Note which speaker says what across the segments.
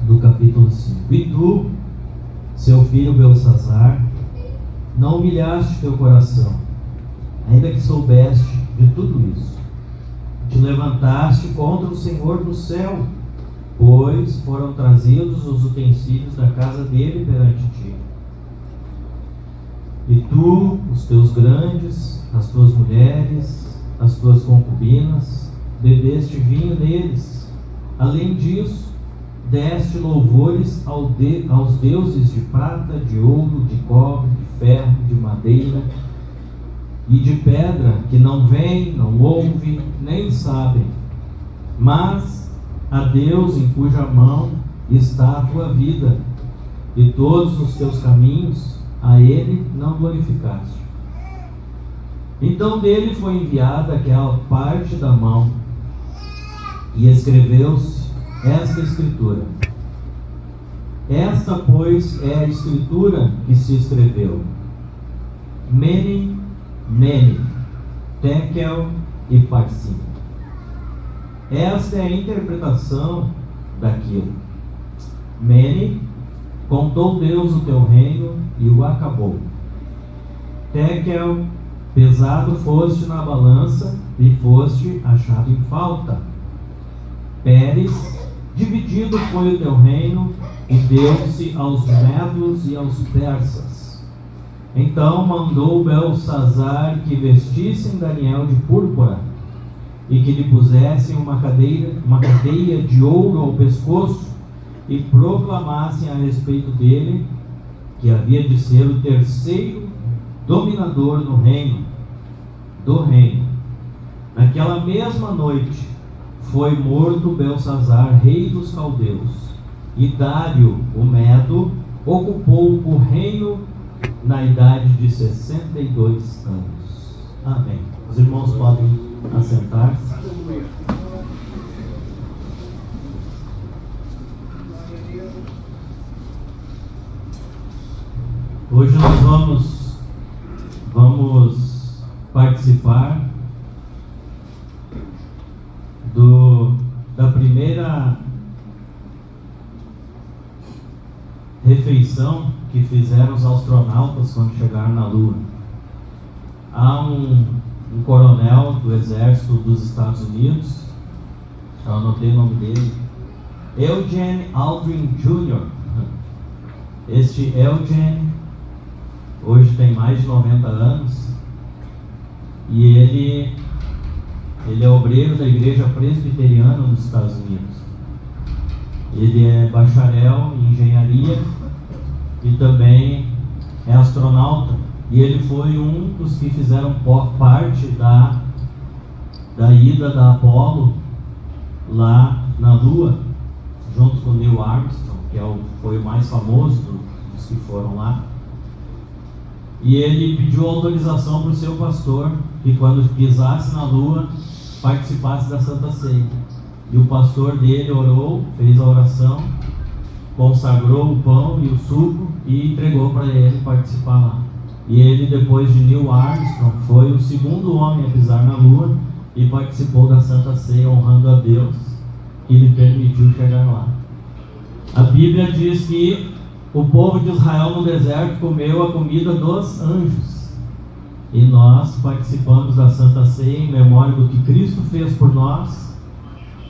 Speaker 1: do capítulo 5. E tu, seu filho Belsazar, não humilhaste teu coração, ainda que soubeste de tudo isso. Te levantaste contra o Senhor do céu, pois foram trazidos os utensílios da casa dele perante ti. E tu, os teus grandes, as tuas mulheres, as tuas concubinas, bebeste vinho neles. Além disso, deste louvores aos deuses de prata, de ouro, de cobre, de ferro, de madeira e de pedra, que não veem, não ouvem, nem sabem, mas a Deus em cuja mão está a tua vida, e todos os teus caminhos a Ele não glorificaste. Então dele foi enviada aquela parte da mão, e escreveu-se esta escritura. Esta, pois, é a escritura que se escreveu: Mene, Mene, Tekel e Parsim. Esta é a interpretação daquilo. Mene, contou Deus o teu reino e o acabou. Tekel, pesado foste na balança e foste achado em falta. Pérez, dividido foi o teu reino e deu-se aos medos e aos persas. Então mandou Belsazar que vestissem Daniel de púrpura e que lhe pusessem uma cadeia de ouro ao pescoço e proclamassem a respeito dele que havia de ser o terceiro dominador no reino, do reino. Naquela mesma noite foi morto Belsazar, rei dos caldeus, e Dário, o Medo, ocupou o reino na idade de 62 anos. Amém. Os irmãos podem assentar-se. Hoje nós vamos participar da primeira refeição que fizeram os astronautas quando chegaram na Lua. Há um coronel do exército dos Estados Unidos, eu anotei o nome dele, Eugene Aldrin Jr. Este Eugene hoje tem mais de 90 anos e ele é obreiro da igreja presbiteriana nos Estados Unidos. Ele é bacharel em engenharia e também é astronauta, e ele foi um dos que fizeram parte da ida da Apollo lá na Lua, junto com Neil Armstrong, que foi o mais famoso dos que foram lá. E ele pediu autorização para o seu pastor que quando pisasse na Lua participasse da Santa Ceia. E o pastor dele orou, fez a oração, consagrou o pão e o suco e entregou para ele participar lá. E ele, depois de Neil Armstrong, foi o segundo homem a pisar na Lua e participou da Santa Ceia, honrando a Deus que lhe permitiu chegar lá. A Bíblia diz que o povo de Israel no deserto comeu a comida dos anjos. E nós participamos da Santa Ceia em memória do que Cristo fez por nós.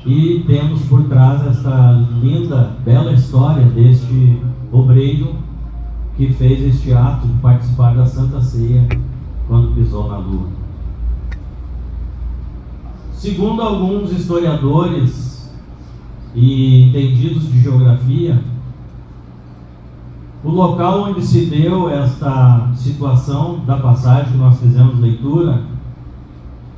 Speaker 1: E temos por trás esta linda, bela história deste obreiro que fez este ato de participar da Santa Ceia quando pisou na Lua. Segundo alguns historiadores e entendidos de geografia, o local onde se deu esta situação da passagem que nós fizemos leitura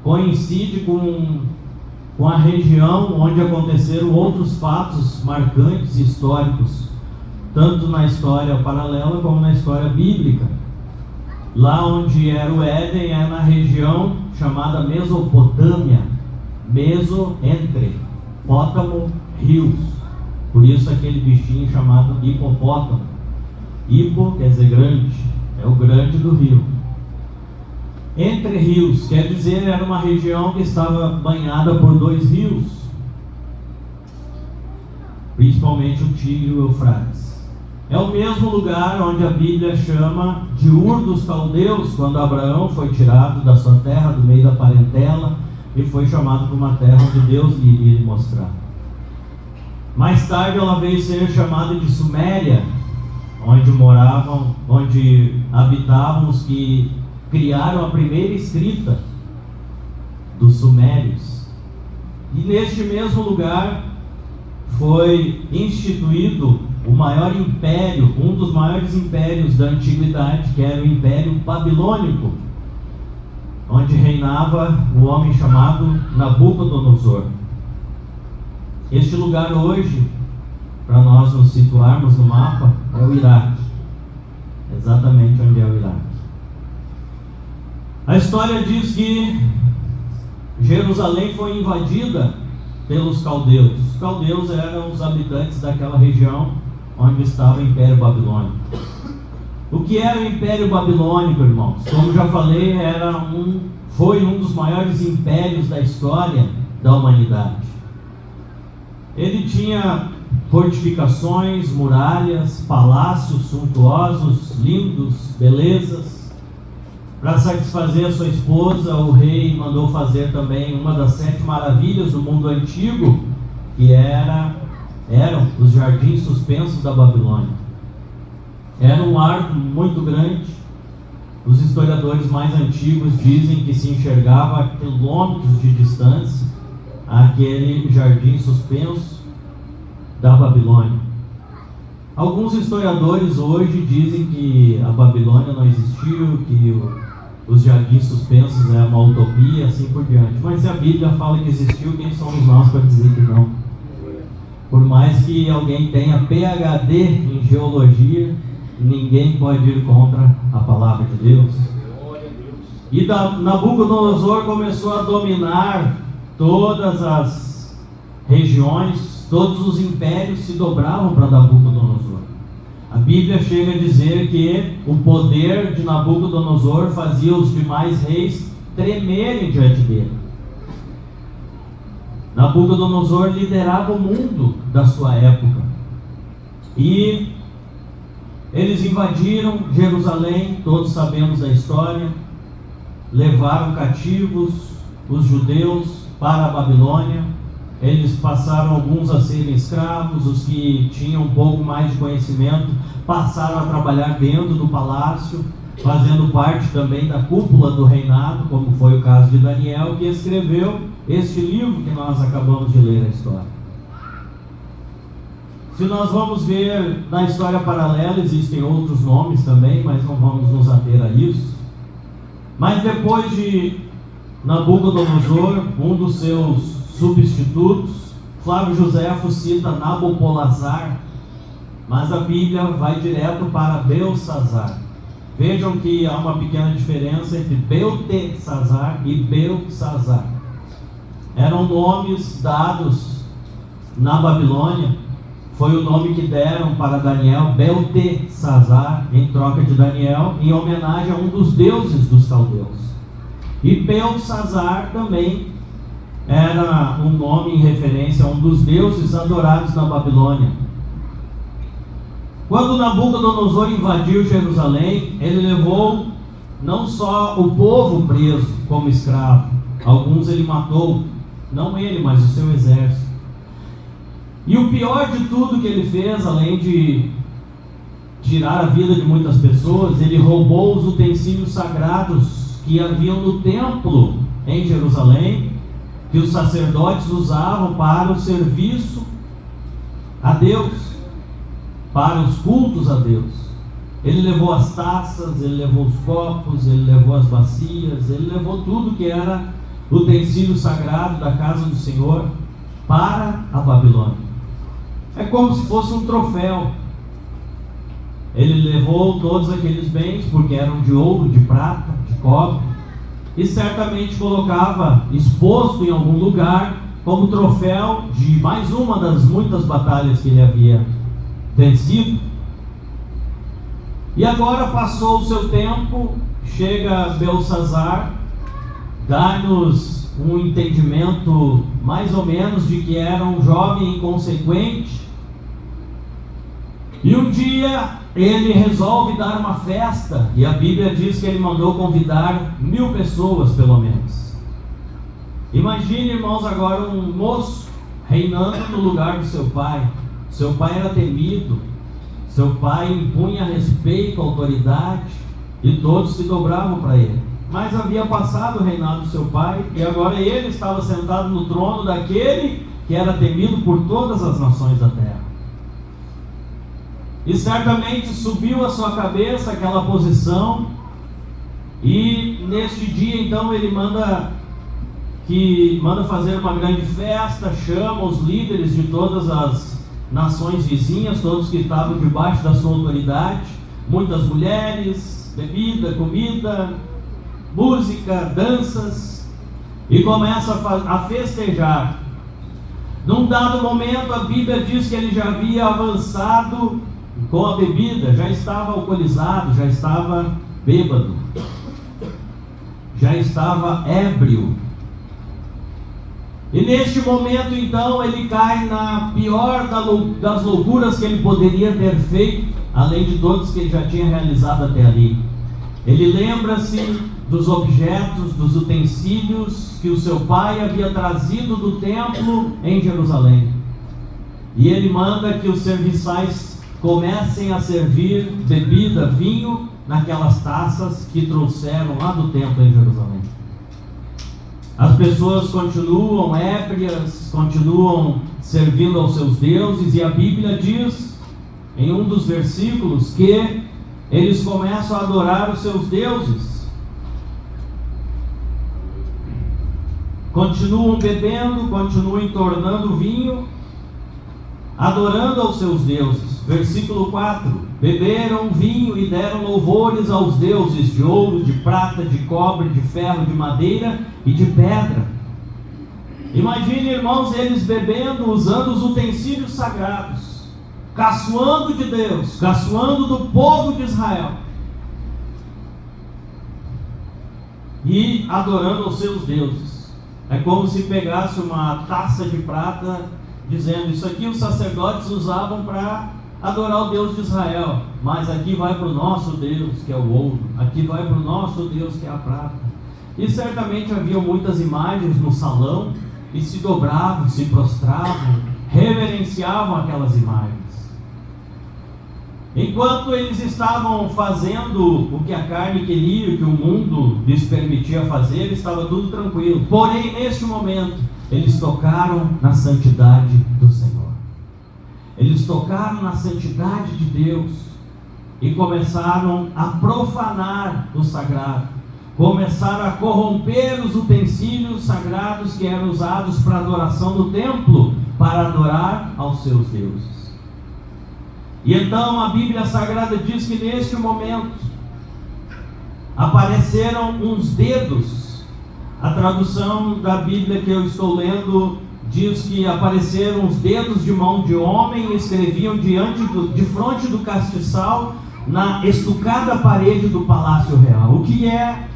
Speaker 1: coincide com a região onde aconteceram outros fatos marcantes históricos, tanto na história paralela como na história bíblica. Lá onde era o Éden é na região chamada Mesopotâmia, entre Pótamo, rios, por isso aquele bichinho chamado hipopótamo. Hipo quer dizer grande, é o grande do rio. Entre rios, quer dizer, era uma região que estava banhada por dois rios. principalmente o Tigre e o Eufrates. É o mesmo lugar onde a Bíblia chama de Ur dos Caldeus, quando Abraão foi tirado da sua terra, do meio da parentela, e foi chamado para uma terra onde Deus lhe iria lhe mostrar. Mais tarde ela veio ser chamada de Suméria, onde habitavam os que criaram a primeira escrita dos sumérios. E neste mesmo lugar foi instituído o maior império, um dos maiores impérios da antiguidade, que era o Império Babilônico, onde reinava o homem chamado Nabucodonosor. Este lugar hoje, para nós nos situarmos no mapa, é o Iraque, exatamente onde é o Iraque. A história diz que Jerusalém foi invadida pelos caldeus. Os caldeus eram os habitantes daquela região onde estava o Império Babilônico. O que era o Império Babilônico, irmãos? Como já falei, foi um dos maiores impérios da história da humanidade. Ele tinha fortificações, muralhas, palácios suntuosos, lindos, belezas. Para satisfazer a sua esposa, o rei mandou fazer também uma das 7 maravilhas do mundo antigo, que eram os jardins suspensos da Babilônia. Era um arco muito grande. Os historiadores mais antigos dizem que se enxergava a quilômetros de distância aquele jardim suspenso da Babilônia. Alguns historiadores hoje dizem que a Babilônia não existiu, que os jardins suspensos é uma utopia, assim por diante. Mas se a Bíblia fala que existiu, quem somos nós para dizer que não? Por mais que alguém tenha PhD em geologia, ninguém pode ir contra a palavra de Deus. E Nabucodonosor começou a dominar todas as regiões, todos os impérios se dobravam para Nabucodonosor. A Bíblia chega a dizer que o poder de Nabucodonosor fazia os demais reis tremerem diante dele. Nabucodonosor liderava o mundo da sua época. E eles invadiram Jerusalém, todos sabemos da história, levaram cativos os judeus para a Babilônia. Eles passaram alguns a serem escravos, os que tinham um pouco mais de conhecimento passaram a trabalhar dentro do palácio, fazendo parte também da cúpula do reinado, como foi o caso de Daniel, que escreveu este livro que nós acabamos de ler a história. Se nós vamos ver na história paralela, existem outros nomes também, mas não vamos nos ater a isso. Mas depois de Nabucodonosor, um dos seus substitutos, Flávio Joséfo cita Nabopolassar, mas a Bíblia vai direto para Belsassar. Vejam que há uma pequena diferença entre Beltesazar e Belsassar. Eram nomes dados na Babilônia. Foi o nome que deram para Daniel, Beltesazar, em troca de Daniel, em homenagem a um dos deuses dos caldeus. E Belsassar também era um nome em referência a um dos deuses adorados na Babilônia. Quando Nabucodonosor invadiu Jerusalém, ele levou não só o povo preso como escravo, alguns ele matou, não ele, mas o seu exército. E o pior de tudo que ele fez, além de tirar a vida de muitas pessoas, ele roubou os utensílios sagrados que haviam no templo em Jerusalém, que os sacerdotes usavam para o serviço a Deus, para os cultos a Deus. Ele levou as taças, ele levou os copos, ele levou as bacias, ele levou tudo que era utensílio sagrado da casa do Senhor para a Babilônia. É como se fosse um troféu. Ele levou todos aqueles bens, porque eram de ouro, de prata, de cobre, e certamente colocava exposto em algum lugar como troféu de mais uma das muitas batalhas que ele havia vencido. E agora passou o seu tempo, chega Belsassar, dá-nos um entendimento mais ou menos de que era um jovem inconsequente, E um dia ele resolve dar uma festa, e a Bíblia diz que ele mandou convidar 1000 pessoas pelo menos. Imagine, irmãos, agora um moço reinando no lugar do seu pai. Seu pai era temido, seu pai impunha respeito, autoridade, e todos se dobravam para ele. Mas havia passado o reinado do seu pai, e agora ele estava sentado no trono daquele que era temido por todas as nações da terra. E certamente subiu a sua cabeça aquela posição, e neste dia então ele manda fazer uma grande festa, chama os líderes de todas as nações vizinhas, todos que estavam debaixo da sua autoridade, muitas mulheres, bebida, comida, música, danças, e começa a festejar. Num dado momento, a Bíblia diz que ele já havia avançado com a bebida, já estava alcoolizado, já estava bêbado, já estava ébrio. E neste momento então ele cai na pior das loucuras que ele poderia ter feito, além de todos que ele já tinha realizado até ali. Ele lembra-se dos objetos, dos utensílios que o seu pai havia trazido do templo em Jerusalém. E ele manda que os serviçais comecem a servir bebida, vinho, naquelas taças que trouxeram lá do templo em Jerusalém. As pessoas continuam ébrias, continuam servindo aos seus deuses, e a Bíblia diz, em um dos versículos, que eles começam a adorar os seus deuses. Continuam bebendo, continuam entornando vinho, adorando aos seus deuses. Versículo 4: beberam vinho e deram louvores aos deuses de ouro, de prata, de cobre, de ferro, de madeira e de pedra. Imagine, irmãos, eles bebendo, usando os utensílios sagrados, caçoando de Deus, caçoando do povo de Israel, e adorando aos seus deuses. É como se pegasse uma taça de prata, dizendo: isso aqui os sacerdotes usavam para adorar o Deus de Israel, mas aqui vai para o nosso Deus, que é o ouro, aqui vai para o nosso Deus, que é a prata. E certamente havia muitas imagens no salão, e se dobravam, se prostravam, reverenciavam aquelas imagens. Enquanto eles estavam fazendo o que a carne queria, o que o mundo lhes permitia fazer, estava tudo tranquilo. Porém, neste momento, eles tocaram na santidade do Senhor. Eles tocaram na santidade de Deus e começaram a profanar o sagrado. Começaram a corromper os utensílios sagrados que eram usados para adoração no templo, para adorar aos seus deuses. E então a Bíblia Sagrada diz que neste momento apareceram uns dedos. A tradução da Bíblia que eu estou lendo diz que apareceram os dedos de mão de homem e escreviam de frente do castiçal na estucada parede do Palácio Real. O que é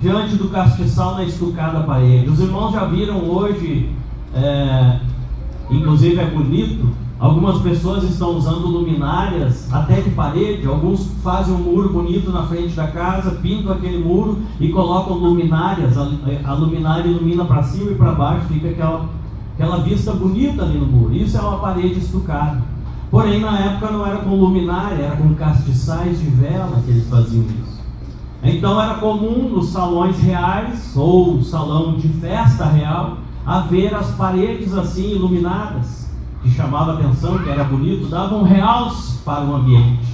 Speaker 1: diante do castiçal na estucada parede? Os irmãos já viram hoje, inclusive é bonito, algumas pessoas estão usando luminárias até de parede. Alguns fazem um muro bonito na frente da casa, pintam aquele muro e colocam luminárias. A luminária ilumina para cima e para baixo, fica aquela vista bonita ali no muro. Isso é uma parede estucada. Porém, na época não era com luminária, era com castiçais de vela que eles faziam isso. Então era comum nos salões reais, ou salão de festa real, haver as paredes assim iluminadas, que chamava a atenção, que era bonito, davam realce para o ambiente.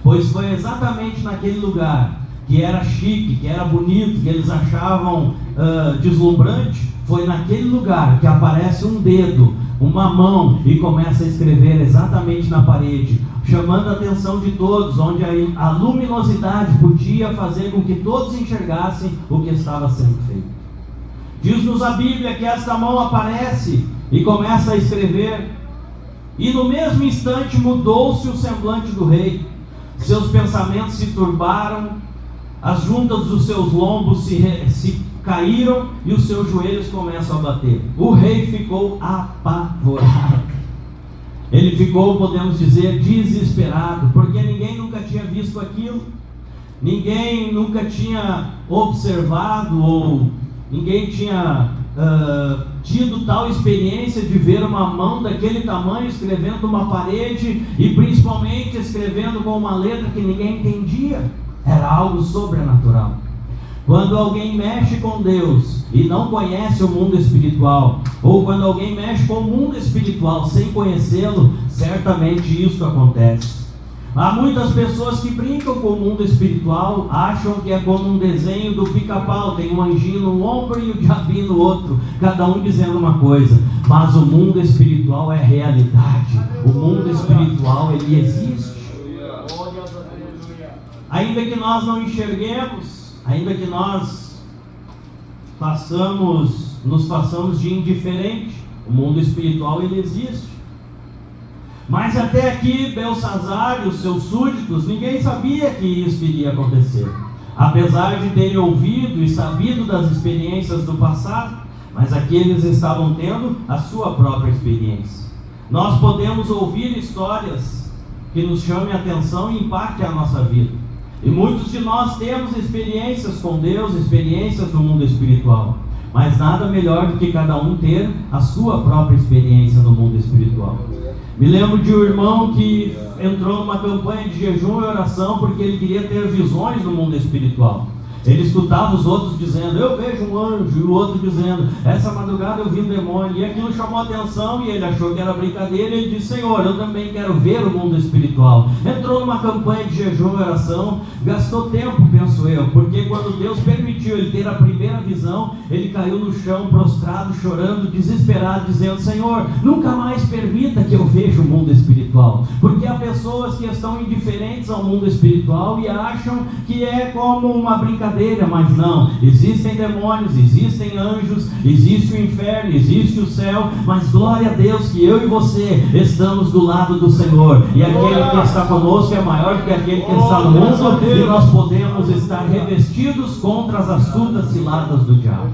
Speaker 1: Pois foi exatamente naquele lugar que era chique, que era bonito, que eles achavam deslumbrante, foi naquele lugar que aparece um dedo, uma mão, e começa a escrever exatamente na parede, chamando a atenção de todos, onde a luminosidade podia fazer com que todos enxergassem o que estava sendo feito. Diz-nos a Bíblia que esta mão aparece e começa a escrever, e no mesmo instante mudou-se o semblante do rei. Seus pensamentos se turbaram, as juntas dos seus lombos se caíram e os seus joelhos começam a bater. O rei ficou apavorado. Ele ficou, podemos dizer, desesperado, porque ninguém nunca tinha visto aquilo, ninguém nunca tinha observado, ou ninguém tinha tido tal experiência de ver uma mão daquele tamanho escrevendo uma parede, e principalmente escrevendo com uma letra que ninguém entendia. Era algo sobrenatural. Quando alguém mexe com Deus e não conhece o mundo espiritual, ou quando alguém mexe com o mundo espiritual sem conhecê-lo, certamente isso acontece. Há muitas pessoas que brincam com o mundo espiritual, acham que é como um desenho do Pica-Pau, tem um anjinho no ombro e o diabinho no outro, cada um dizendo uma coisa. Mas o mundo espiritual é realidade. O mundo espiritual, ele existe. Ainda que nós não enxerguemos, ainda que nós nos façamos de indiferente, o mundo espiritual, ele existe. Mas até aqui, Belsazar e os seus súditos, ninguém sabia que isso iria acontecer. Apesar de terem ouvido e sabido das experiências do passado, mas aqui eles estavam tendo a sua própria experiência. Nós podemos ouvir histórias que nos chamem a atenção e impactem a nossa vida. E muitos de nós temos experiências com Deus, experiências no mundo espiritual. Mas nada melhor do que cada um ter a sua própria experiência no mundo espiritual. Me lembro de um irmão que entrou numa campanha de jejum e oração porque ele queria ter visões no mundo espiritual. Ele escutava os outros dizendo, eu vejo um anjo, e o outro dizendo, essa madrugada eu vi um demônio, e aquilo chamou a atenção, e ele achou que era brincadeira, e ele disse, Senhor, eu também quero ver o mundo espiritual. Entrou numa campanha de jejum e oração, gastou tempo, penso eu, porque quando Deus permitiu ele ter a primeira visão, ele caiu no chão, prostrado, chorando, desesperado, dizendo, Senhor, nunca mais permita que eu veja o mundo espiritual, porque há pessoas que estão indiferentes ao mundo espiritual e acham que é como uma brincadeira, mas não, existem demônios, existem anjos, existe o inferno, existe o céu, mas glória a Deus que eu e você estamos do lado do Senhor, e aquele que está conosco é maior do que aquele que está no mundo, e nós podemos estar revestidos contra as astutas ciladas do diabo.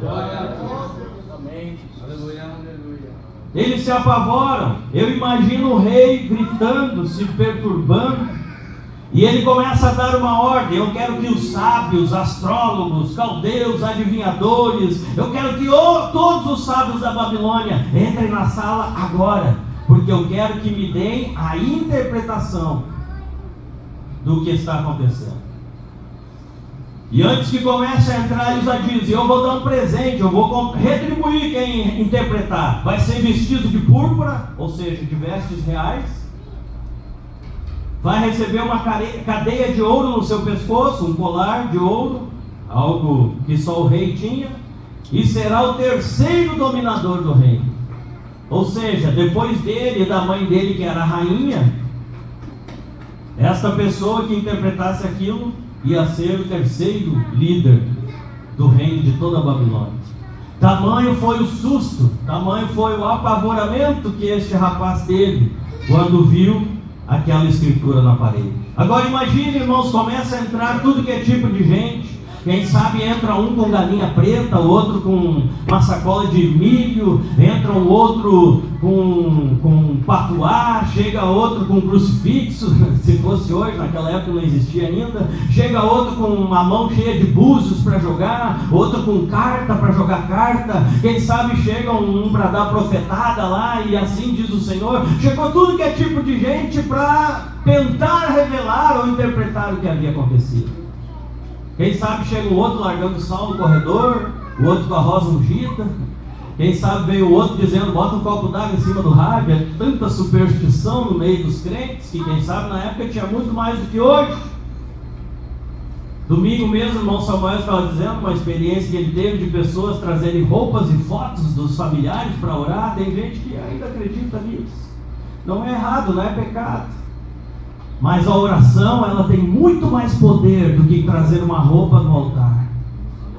Speaker 1: Eles se apavoram. Eu imagino o rei gritando, se perturbando, e ele começa a dar uma ordem, eu quero que os sábios, astrólogos, caldeus, adivinhadores, eu quero que todos os sábios da Babilônia entrem na sala agora, porque eu quero que me deem a interpretação do que está acontecendo. E antes que comece a entrar, ele já diz, eu vou dar um presente, eu vou retribuir quem interpretar. Vai ser vestido de púrpura, ou seja, de vestes reais. Vai receber uma cadeia de ouro no seu pescoço, um colar de ouro, algo que só o rei tinha, e será o terceiro dominador do reino. Ou seja, depois dele e da mãe dele, que era a rainha, esta pessoa que interpretasse aquilo ia ser o terceiro líder do reino de toda a Babilônia. Tamanho foi o susto, tamanho foi o apavoramento que este rapaz teve quando viu aquela escritura na parede. Agora imagine, irmãos, começa a entrar tudo que é tipo de gente. Quem sabe entra um com galinha preta, o outro com uma sacola de milho, entra um outro com patuá, chega outro com crucifixo, se fosse hoje, naquela época não existia ainda, chega outro com uma mão cheia de búzios para jogar, outro com carta para jogar carta, quem sabe chega um para dar profetada lá, e assim diz o Senhor. Chegou tudo que é tipo de gente para tentar revelar ou interpretar o que havia acontecido. Quem sabe chega um outro largando sal no corredor, o outro com a rosa ungida. Quem sabe veio o outro dizendo, bota um copo d'água em cima do rádio. É tanta superstição no meio dos crentes, que quem sabe na época tinha muito mais do que hoje. Domingo mesmo, o irmão Samuel estava dizendo uma experiência que ele teve de pessoas trazerem roupas e fotos dos familiares para orar. Tem gente que ainda acredita nisso. Não é errado, não é pecado. Mas a oração, ela tem muito mais poder do que trazer uma roupa no altar.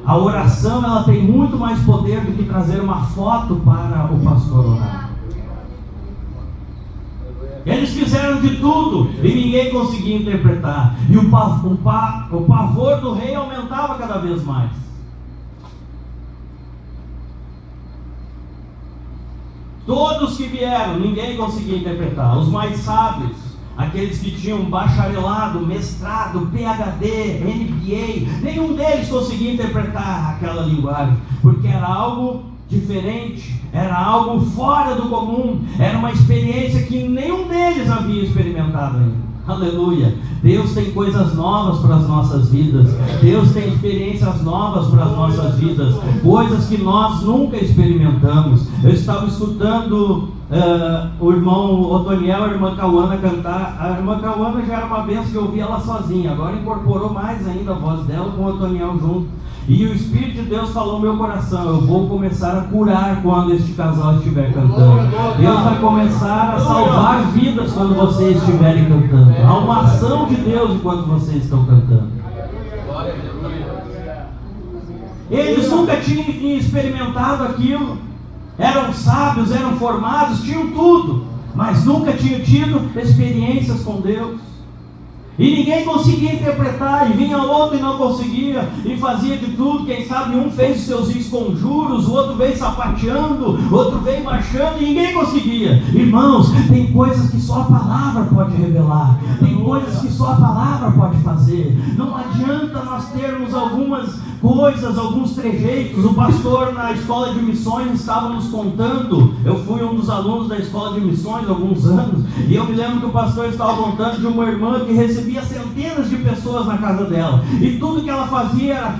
Speaker 1: A oração, ela tem muito mais poder do que trazer uma foto para o pastor orar. Eles fizeram de tudo e ninguém conseguia interpretar. E o pavor do rei aumentava cada vez mais. Todos que vieram, ninguém conseguia interpretar. Os mais sábios, aqueles que tinham bacharelado, mestrado, PhD, MBA, nenhum deles conseguia interpretar aquela linguagem, porque era algo diferente, era algo fora do comum, era uma experiência que nenhum deles havia experimentado ainda. Aleluia! Deus tem coisas novas para as nossas vidas. Deus tem experiências novas para as nossas vidas, coisas que nós nunca experimentamos. Eu estava escutando o irmão Otoniel e a irmã Cauana cantar. A irmã Cauana já era uma bênção que eu ouvia ela sozinha, agora incorporou mais ainda a voz dela com o Otoniel junto. E o Espírito de Deus falou no meu coração: eu vou começar a curar quando este casal estiver cantando. Deus vai começar a salvar vidas quando vocês estiverem cantando. Há uma ação de Deus enquanto vocês estão cantando. Eles nunca tinham experimentado aquilo. Eram sábios, eram formados, tinham tudo, mas nunca tinham tido experiências com Deus. E ninguém conseguia interpretar, e vinha outro e não conseguia, e fazia de tudo. Quem sabe um fez os seus esconjuros, o outro veio sapateando, o outro veio marchando, e ninguém conseguia. Irmãos, tem coisas que só a palavra pode revelar, tem coisas que só a palavra pode fazer. Não adianta nós termos algumas coisas, alguns trejeitos. O pastor na escola de missões estava nos contando, eu fui um dos alunos da escola de missões há alguns anos, e eu me lembro que o pastor estava contando de uma irmã que recebia centenas de pessoas na casa dela, e tudo que ela fazia era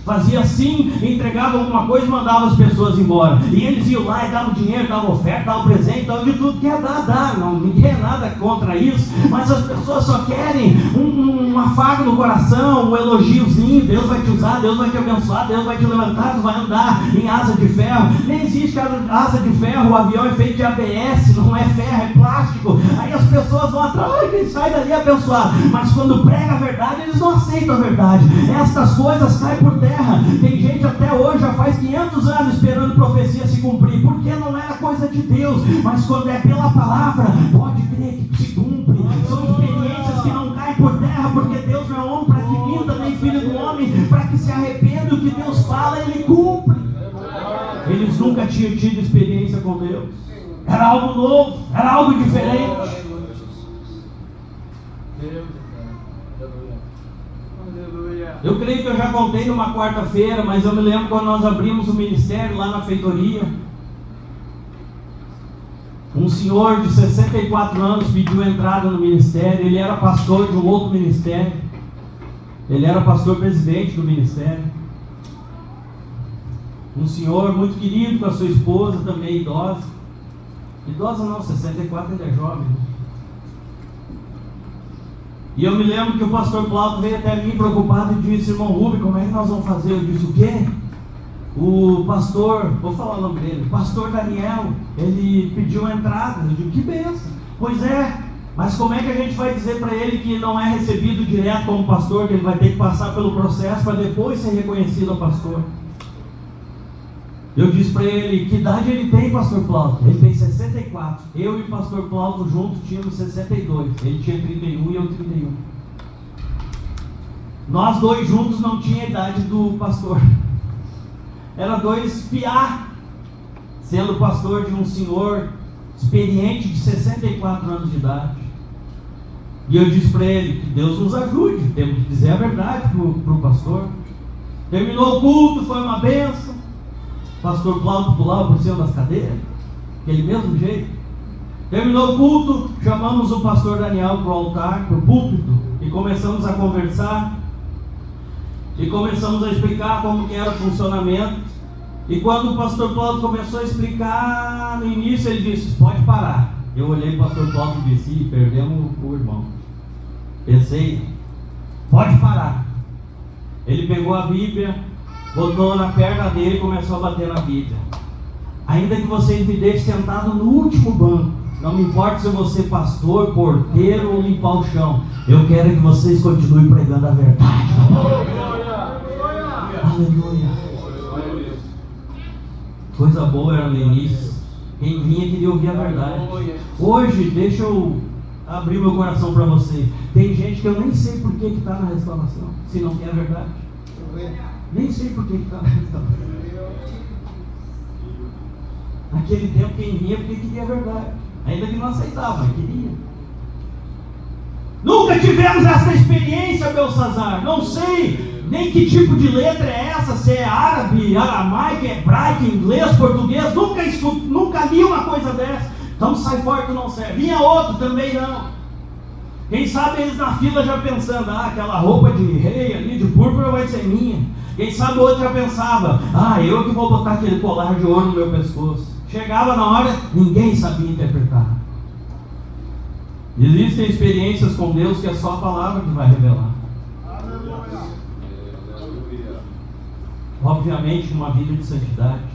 Speaker 1: fazia assim, entregava alguma coisa e mandava as pessoas embora, e eles iam lá e davam dinheiro, davam oferta, davam presente, davam de tudo. Quer dar, não, ninguém é nada contra isso, mas as pessoas só querem um afago no coração, um elogiozinho. Deus vai te usar, Deus vai te abençoar, Deus vai te levantar, tu vai andar em asa de ferro. Nem existe asa de ferro, o avião é feito de ABS, não é ferro, é plástico. Aí as pessoas vão atrás, quem sai dali é abençoado, mas quando prega a verdade, eles não aceitam a verdade. Estas coisas caem por terra. Tem gente até hoje, já faz 500 anos esperando profecia se cumprir, porque não era coisa de Deus, mas quando é pela palavra, pode crer que se cumpre. São experiências que não caem por terra, porque Deus não é homem para que minta, nem filho do homem para que se arrependa. O que Deus fala, Ele cumpre. Eles nunca tinham tido experiência com Deus, era algo novo, era algo diferente. Eu creio que eu já contei numa quarta-feira, mas eu me lembro quando nós abrimos o ministério lá na feitoria. Um senhor de 64 anos pediu entrada no ministério. Ele era pastor de um outro ministério. Ele era pastor presidente do ministério. Um senhor muito querido com a sua esposa, também idosa. Idosa não, 64 ele é jovem. E eu me lembro que o pastor Plauto veio até mim preocupado e disse: irmão Rubem, como é que nós vamos fazer? Eu disse: o quê? O pastor, vou falar o nome dele, pastor Daniel, ele pediu entrada. Eu digo: que bênção. Pois é, mas como é que a gente vai dizer para ele que não é recebido direto como pastor, que ele vai ter que passar pelo processo para depois ser reconhecido a pastor? Eu disse para ele: que idade ele tem, pastor Plauto? Ele tem 64. Eu e o pastor Plauto juntos tínhamos 62. Ele tinha 31 e eu 31. Nós dois juntos não tinha a idade do pastor. Era dois piá, sendo pastor de um senhor experiente de 64 anos de idade. E eu disse para ele: que Deus nos ajude, temos que dizer a verdade para o pastor. Terminou o culto, foi uma bênção. O pastor Plauto pulava por cima das cadeiras, aquele mesmo jeito. Terminou o culto, chamamos o pastor Daniel para o altar, para o púlpito, e começamos a conversar, e começamos a explicar como que era o funcionamento. E quando o pastor Plauto começou a explicar, no início ele disse: pode parar. Eu olhei para o pastor Plauto e disse: perdemos o irmão. Pensei: pode parar. Ele pegou a Bíblia, botou na perna dele e começou a bater na Bíblia. Ainda que vocês me deixem sentado no último banco, não me importa se eu vou ser pastor, porteiro ou limpar o chão, eu quero que vocês continuem pregando a verdade. Aleluia. Coisa boa era no início. Quem vinha queria ouvir a verdade. Hoje, deixa eu abrir meu coração para você. Tem gente que eu nem sei por que está na restauração, se não quer a verdade. Nem sei por que está na restauração. Naquele tempo quem vinha porque queria a verdade, ainda que não aceitava, mas queria. Nunca tivemos essa experiência, Belsazar. Não sei nem que tipo de letra é essa, se é árabe, aramaico, hebraico, inglês, português. Nunca li uma coisa dessa. Então sai fora que não serve. Vinha outro, também não. Quem sabe eles na fila já pensando, aquela roupa de rei ali, de púrpura vai ser minha. Quem sabe o outro já pensava, eu que vou botar aquele colar de ouro no meu pescoço. Chegava na hora, ninguém sabia interpretar. Existem experiências com Deus que é só a palavra que vai revelar. Obviamente uma vida de santidade.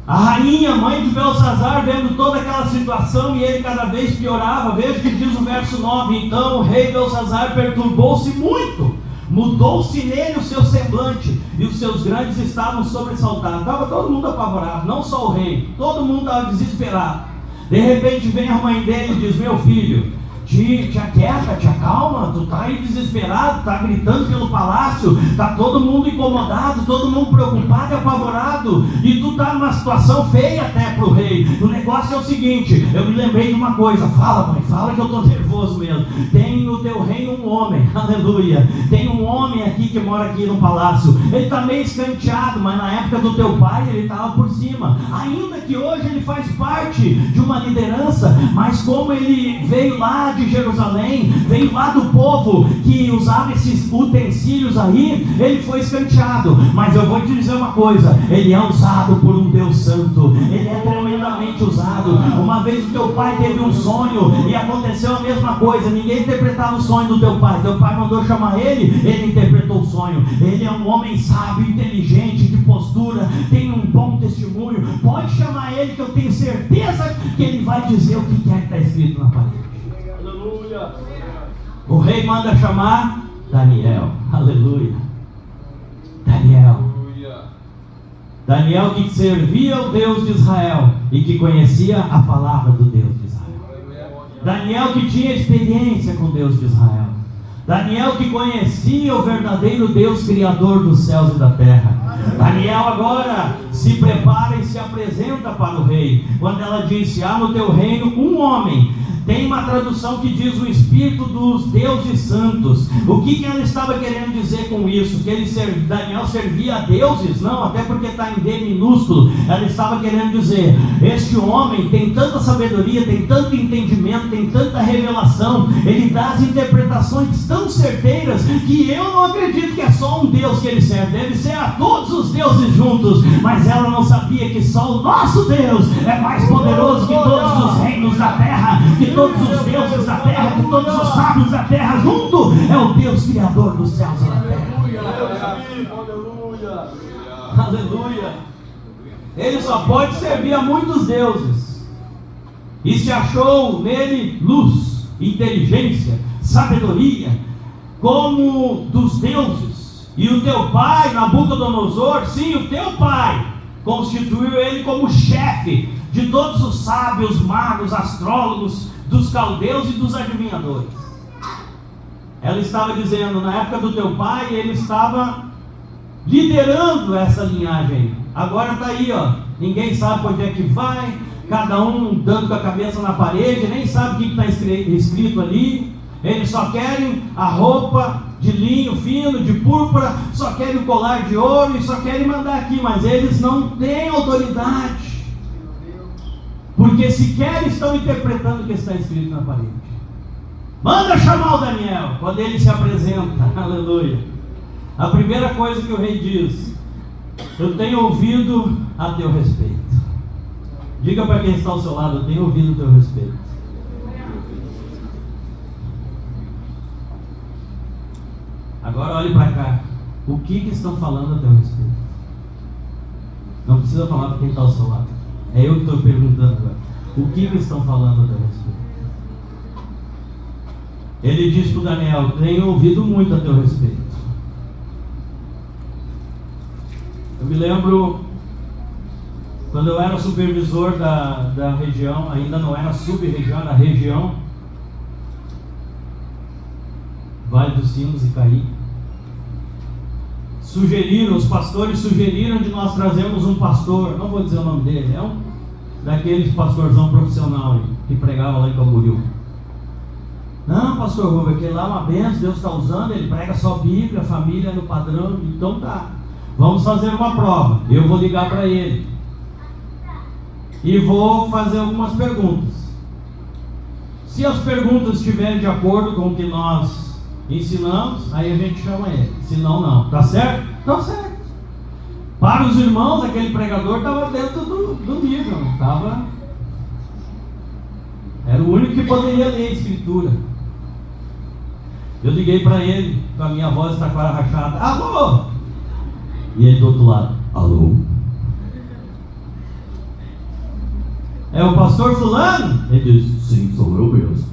Speaker 1: A rainha, mãe de Belsazar, vendo toda aquela situação e ele cada vez piorava, veja que diz o verso 9: então o rei Belsazar perturbou-se muito, mudou-se nele o seu semblante, e os seus grandes estavam sobressaltados. Estava todo mundo apavorado, não só o rei, todo mundo estava desesperado. De repente vem a mãe dele e diz: meu filho, te aquieta, te acalma, tu está aí desesperado, está gritando pelo palácio, está todo mundo incomodado, todo mundo preocupado e apavorado, e tu está numa situação feia até para o rei. O negócio é o seguinte, eu me lembrei de uma coisa, fala mãe, fala que eu estou nervoso mesmo. Tem no teu reino um homem, aleluia, tem um homem aqui que mora aqui no palácio, ele está meio escanteado, mas na época do teu pai ele estava por cima, ainda que hoje ele faz parte de uma liderança, mas como ele veio lá de Jerusalém, veio lá do povo que usava esses utensílios aí, ele foi escanteado. Mas eu vou te dizer uma coisa, ele é usado por um Deus santo, ele é tremendamente usado. Uma vez o teu pai teve um sonho e aconteceu a mesma coisa, ninguém interpretava o sonho do teu pai mandou chamar ele interpretou o sonho. Ele é um homem sábio, inteligente, de postura, tem um bom testemunho, pode chamar ele que eu tenho certeza que ele vai dizer o que é que está escrito na parede. O rei manda chamar Daniel, aleluia. Daniel que servia o Deus de Israel e que conhecia a palavra do Deus de Israel. Daniel que tinha experiência com o Deus de Israel. Daniel que conhecia o verdadeiro Deus criador dos céus e da terra. Daniel agora se prepara e se apresenta para o rei, quando ela disse: há no teu reino um homem. Tem uma tradução que diz o Espírito dos deuses santos. O que ela estava querendo dizer com isso? Que Daniel servia a deuses? Não, até porque está em D minúsculo. Ela estava querendo dizer: este homem tem tanta sabedoria, tem tanto entendimento, tem tanta revelação, ele dá as interpretações tão certeiras que eu não acredito que é só um Deus que ele serve, deve ser a todos os deuses juntos. Mas ela não sabia que só o nosso Deus é mais poderoso que todos os reinos da terra, que todos os deuses da terra, que todos os sábios da terra junto, é o Deus criador dos céus e da terra. Aleluia. Ele só pode servir a muitos deuses, e se achou nele luz, inteligência, sabedoria, como dos deuses. E o teu pai, Nabucodonosor, sim, o teu pai, constituiu ele como chefe de todos os sábios, magos, astrólogos, dos caldeus e dos adivinhadores. Ela estava dizendo, na época do teu pai, ele estava liderando essa linhagem. Agora está aí, ninguém sabe para onde é que vai, cada um dando com a cabeça na parede, nem sabe o que está escrito ali. Eles só querem a roupa de linho fino, de púrpura, só querem o colar de ouro e só querem mandar aqui, mas eles não têm autoridade, porque sequer estão interpretando o que está escrito na parede. Manda chamar o Daniel. Quando ele se apresenta, aleluia, a primeira coisa que o rei diz: eu tenho ouvido a teu respeito. Diga para quem está ao seu lado: eu tenho ouvido o teu respeito. Agora olhe para cá. O que estão falando a teu respeito? Não precisa falar para quem está ao seu lado. É eu que estou perguntando agora. O que estão falando a teu respeito? Ele diz para o Daniel: tenho ouvido muito a teu respeito. Eu me lembro quando eu era supervisor da região, ainda não era sub-região, era região, Vale dos Sinos e Caí. os pastores sugeriram de nós trazermos um pastor, não vou dizer o nome dele, é um daqueles pastorzão profissional que pregava lá em Camboriú. Não, pastor Rubem, aquele lá é uma benção, Deus está usando, ele prega só Bíblia, família no padrão, então tá, vamos fazer uma prova. Eu vou ligar para ele e vou fazer algumas perguntas. Se as perguntas estiverem de acordo com o que nós ensinamos, aí a gente chama ele. Se não, não. Tá certo? Tá certo. Para os irmãos, aquele pregador estava dentro do nível. Era o único que poderia ler a Escritura. Eu liguei para ele, com a minha voz taquara rachada. Alô? E ele do outro lado. Alô? É o pastor fulano? Ele disse, sim, sou eu mesmo.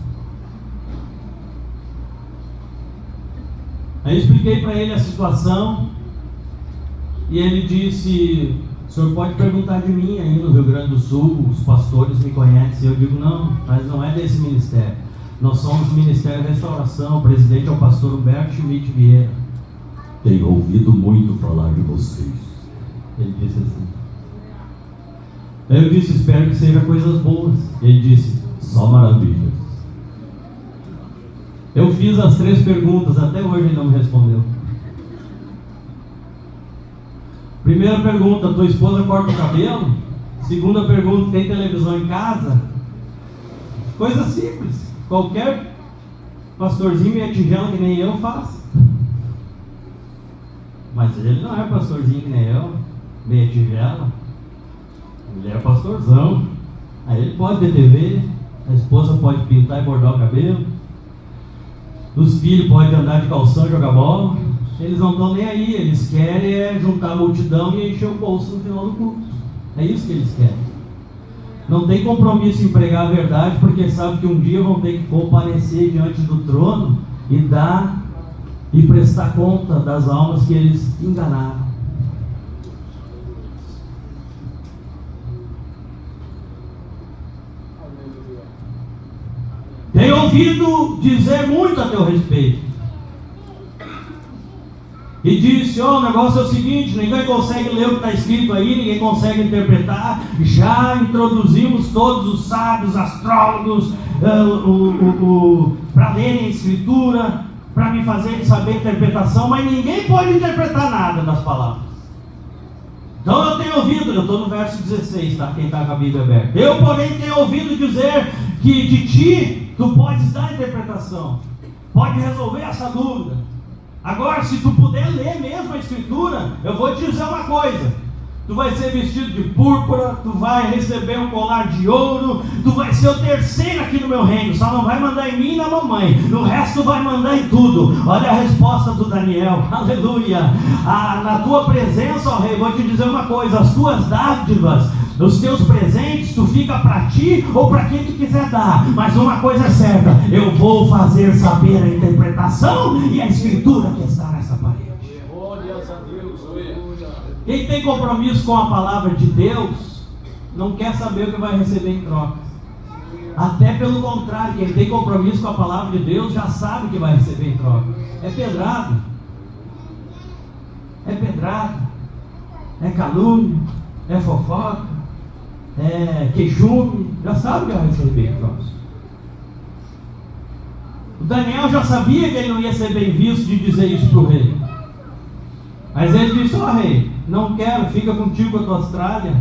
Speaker 1: Aí eu expliquei para ele a situação. E ele disse, o senhor pode perguntar de mim aí no Rio Grande do Sul, os pastores me conhecem. Eu digo, não, mas não é desse ministério. Nós somos Ministério da Restauração, o presidente é o pastor Humberto Schmidt Vieira. Tenho ouvido muito falar de vocês. Ele disse assim. Eu disse, espero que seja coisas boas. Ele disse, só maravilhas. Eu fiz as 3 perguntas, até hoje ele não me respondeu. Primeira pergunta, tua esposa corta o cabelo? Segunda pergunta, tem televisão em casa? Coisa simples, qualquer pastorzinho meia tigela que nem eu faz. Mas ele não é pastorzinho que nem eu, meia tigela. Ele é pastorzão. Aí ele pode ter TV, a esposa pode pintar e bordar o cabelo, os filhos podem andar de calção e jogar bola. Eles não estão nem aí, eles querem juntar a multidão e encher o bolso no final do culto. É isso que eles querem. Não tem compromisso em pregar a verdade, porque sabe que um dia vão ter que comparecer diante do trono e dar e prestar conta das almas que eles enganaram. Tenho ouvido dizer muito a teu respeito. E disse, o negócio é o seguinte, ninguém consegue ler o que está escrito aí, ninguém consegue interpretar. Já introduzimos todos os sábios, astrólogos, para lerem a Escritura, para me fazerem saber a interpretação, mas ninguém pode interpretar nada das palavras. Então eu tenho ouvido, eu estou no verso 16, tá? Quem está com a Bíblia aberta. Eu, porém, tenho ouvido dizer que de ti tu podes dar a interpretação, pode resolver essa dúvida. Agora, se tu puder ler mesmo a Escritura, eu vou te dizer uma coisa: tu vai ser vestido de púrpura, tu vai receber um colar de ouro, tu vai ser o terceiro aqui no meu reino. Só não vai mandar em mim e na mamãe, no resto tu vai mandar em tudo. Olha a resposta do Daniel, aleluia. Na tua presença, ó rei, vou te dizer uma coisa: as tuas dádivas, os teus presentes, tu fica para ti ou para quem tu quiser dar, mas uma coisa é certa: eu vou fazer saber a interpretação e a Escritura que está nessa parede. Quem tem compromisso com a palavra de Deus não quer saber o que vai receber em troca. Até pelo contrário, quem tem compromisso com a palavra de Deus já sabe o que vai receber em troca. É pedrada, é calúnia, é fofoca, é queixume, já sabe o que vai receber em troca. O Daniel já sabia que ele não ia ser bem visto de dizer isso para o rei. Mas ele disse: ó rei, não quero, fica contigo a tua Austrália,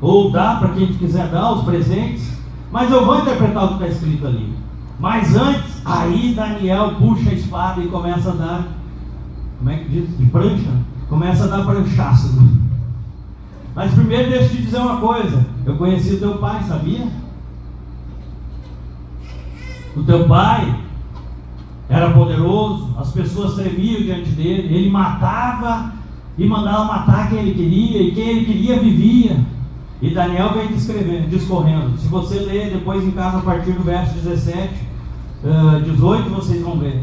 Speaker 1: ou dá para quem tu quiser dar os presentes, mas eu vou interpretar o que está escrito ali. Mas antes, aí Daniel puxa a espada e começa a dar, como é que diz? De prancha? Começa a dar pranchaço. Mas primeiro deixa eu te dizer uma coisa: eu conheci o teu pai, sabia? O teu pai era poderoso, as pessoas tremiam diante dele, ele matava e mandava matar quem ele queria, e quem ele queria vivia. E Daniel vem discorrendo. Se você ler depois em casa a partir do verso 17, 18, vocês vão ver.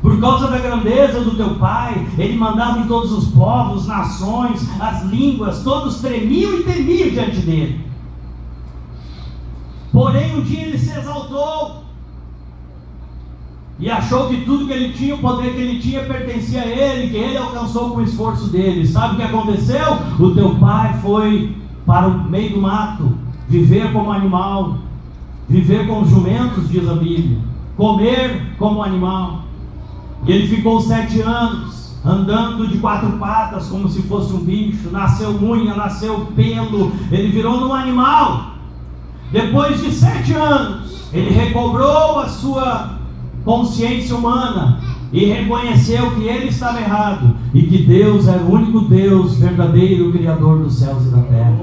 Speaker 1: Por causa da grandeza do teu pai, ele mandava em todos os povos, nações, as línguas, todos tremiam e temiam diante dele. Porém um dia ele se exaltou e achou que tudo que ele tinha, o poder que ele tinha, pertencia a ele, que ele alcançou com o esforço dele. Sabe o que aconteceu? O teu pai foi para o meio do mato, viver como animal, viver com os jumentos, diz a Bíblia, comer como animal. E ele ficou 7 anos andando de 4 patas, como se fosse um bicho. Nasceu unha, nasceu pelo, ele virou um animal. Depois de 7 anos, ele recobrou a sua consciência humana e reconheceu que ele estava errado e que Deus era o único Deus verdadeiro, Criador dos céus e da terra.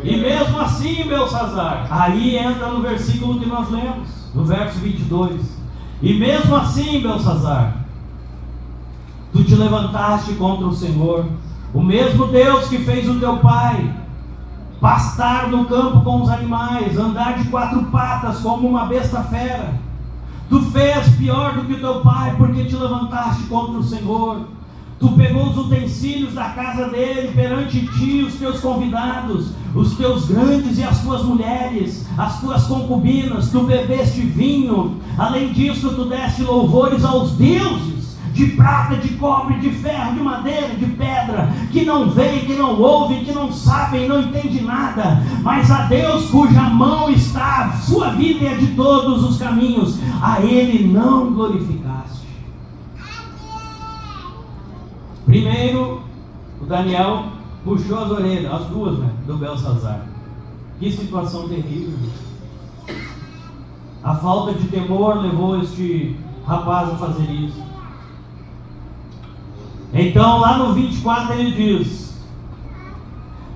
Speaker 1: E mesmo assim, Belsazar, aí entra no versículo que nós lemos, no verso 22. E mesmo assim, Belsazar, tu te levantaste contra o Senhor, o mesmo Deus que fez o teu pai pastar no campo com os animais, andar de 4 patas como uma besta fera. Tu fez pior do que o teu pai, porque te levantaste contra o Senhor. Tu pegou os utensílios da casa dele perante ti, os teus convidados, os teus grandes e as tuas mulheres, as tuas concubinas. Tu bebeste vinho. Além disso, tu deste louvores aos deuses de prata, de cobre, de ferro, de madeira, de pedra, que não veem, que não ouvem, que não sabem, não entendem nada, mas a Deus cuja mão está, sua vida é de todos os caminhos, a Ele não glorificaste. Primeiro, o Daniel puxou as orelhas, as duas, do Belsazar. Que situação terrível. A falta de temor levou este rapaz a fazer isso. Então lá no 24 ele diz: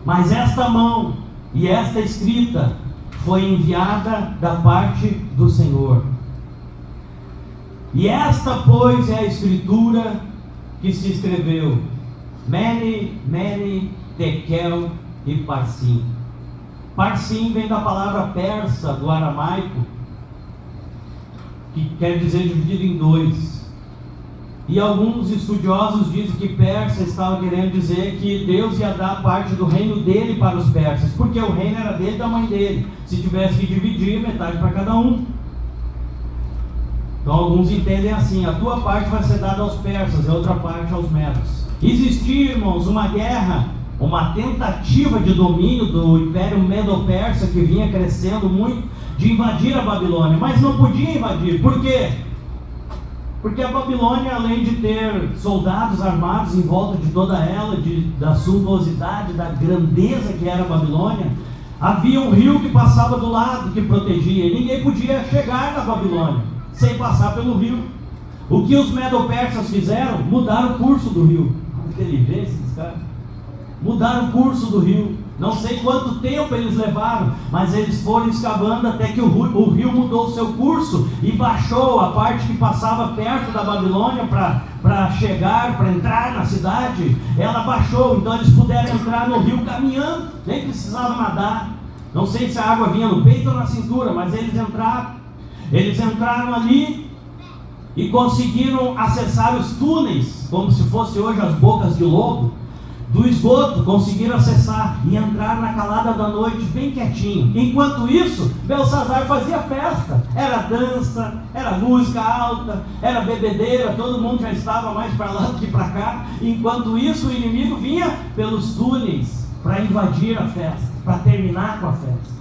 Speaker 1: mas esta mão e esta escrita foi enviada da parte do Senhor. E esta, pois, é a escritura que se escreveu: Mene, Mene, Tekel e Parsim. Parsim vem da palavra persa, do aramaico, que quer dizer dividido em 2. E alguns estudiosos dizem que persa estava querendo dizer que Deus ia dar parte do reino dele para os persas, porque o reino era dele e da mãe dele. Se tivesse que dividir, metade para cada um. Então alguns entendem assim: a tua parte vai ser dada aos persas e a outra parte aos medos. Existia, irmãos, uma guerra, uma tentativa de domínio do Império Medo-Persa, que vinha crescendo muito, de invadir a Babilônia, mas não podia invadir. Por quê? Porque a Babilônia, além de ter soldados armados em volta de toda ela, da suntuosidade, da grandeza que era a Babilônia, havia um rio que passava do lado, que protegia, e ninguém podia chegar na Babilônia sem passar pelo rio. O que os medo-persas fizeram? Mudaram o curso do rio. Inteligência dos caras. Mudaram o curso do rio. Não sei quanto tempo eles levaram, mas eles foram escavando até que o rio mudou o seu curso e baixou a parte que passava perto da Babilônia para chegar, para entrar na cidade. Ela baixou, então eles puderam entrar no rio caminhando, nem precisavam nadar. Não sei se a água vinha no peito ou na cintura, mas eles entraram. Eles entraram ali e conseguiram acessar os túneis, como se fosse hoje as bocas de lobo, do esgoto. Conseguiram acessar e entrar na calada da noite bem quietinho. Enquanto isso, Belsazar fazia festa. Era dança, era música alta, era bebedeira, todo mundo já estava mais para lá do que para cá. Enquanto isso, o inimigo vinha pelos túneis para invadir a festa, para terminar com a festa.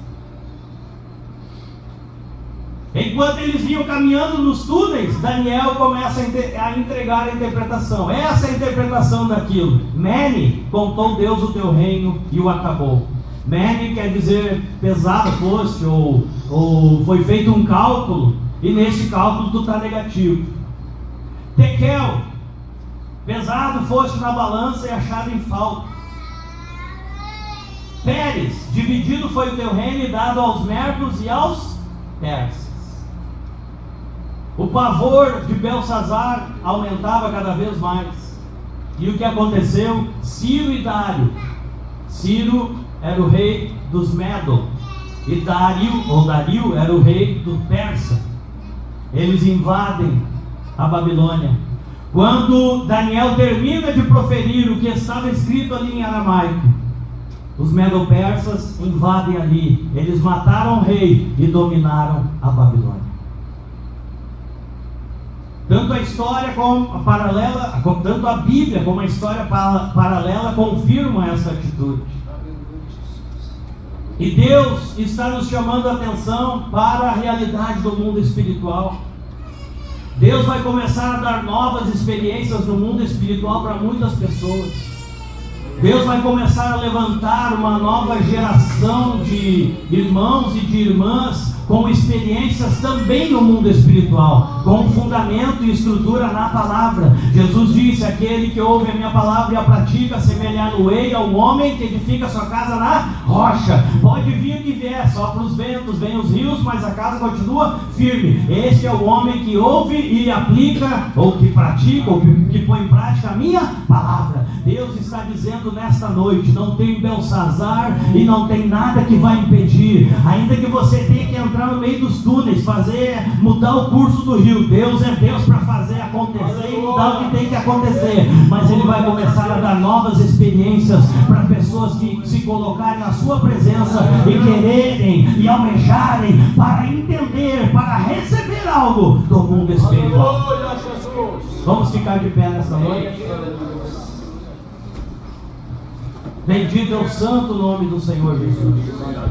Speaker 1: Enquanto eles vinham caminhando nos túneis, Daniel começa a entregar a interpretação. Essa é a interpretação daquilo. Mene, contou Deus o teu reino e o acabou. Mene quer dizer pesado foste, ou foi feito um cálculo, e nesse cálculo tu está negativo. Tekel, pesado foste na balança e achado em falta. Pérez, dividido foi o teu reino e dado aos medos e aos persas. O pavor de Belsazar aumentava cada vez mais. E o que aconteceu? Ciro e Dário. Ciro era o rei dos Medo, e Dario era o rei do Persa. Eles invadem a Babilônia. Quando Daniel termina de proferir o que estava escrito ali em aramaico, os Medo-Persas invadem ali. Eles mataram o rei e dominaram a Babilônia. Tanto a história como a paralela, tanto a Bíblia como a história paralela confirmam essa atitude. E Deus está nos chamando a atenção para a realidade do mundo espiritual. Deus vai começar a dar novas experiências no mundo espiritual para muitas pessoas. Deus vai começar a levantar uma nova geração de irmãos e de irmãs com experiências também no mundo espiritual, com fundamento e estrutura na palavra. Jesus disse: aquele que ouve a minha palavra e a pratica, semelhar-no-ei ao homem que edifica sua casa na rocha. Pode vir o que vier, sopra os ventos, vem os rios, mas a casa continua firme. Este é o homem que ouve e aplica, ou que pratica, ou que põe em prática a minha palavra. Deus está dizendo nesta noite: não tem Belsazar e não tem nada que vai impedir, ainda que você tenha que entrar no meio dos túneis, mudar o curso do rio. Deus é Deus para fazer acontecer e mudar o que tem que acontecer, mas Ele vai começar a dar novas experiências para pessoas que se colocarem na sua presença e quererem e almejarem para entender, para receber algo do mundo espiritual. Vamos ficar de pé nesta noite. Bendito é o santo nome do Senhor Jesus.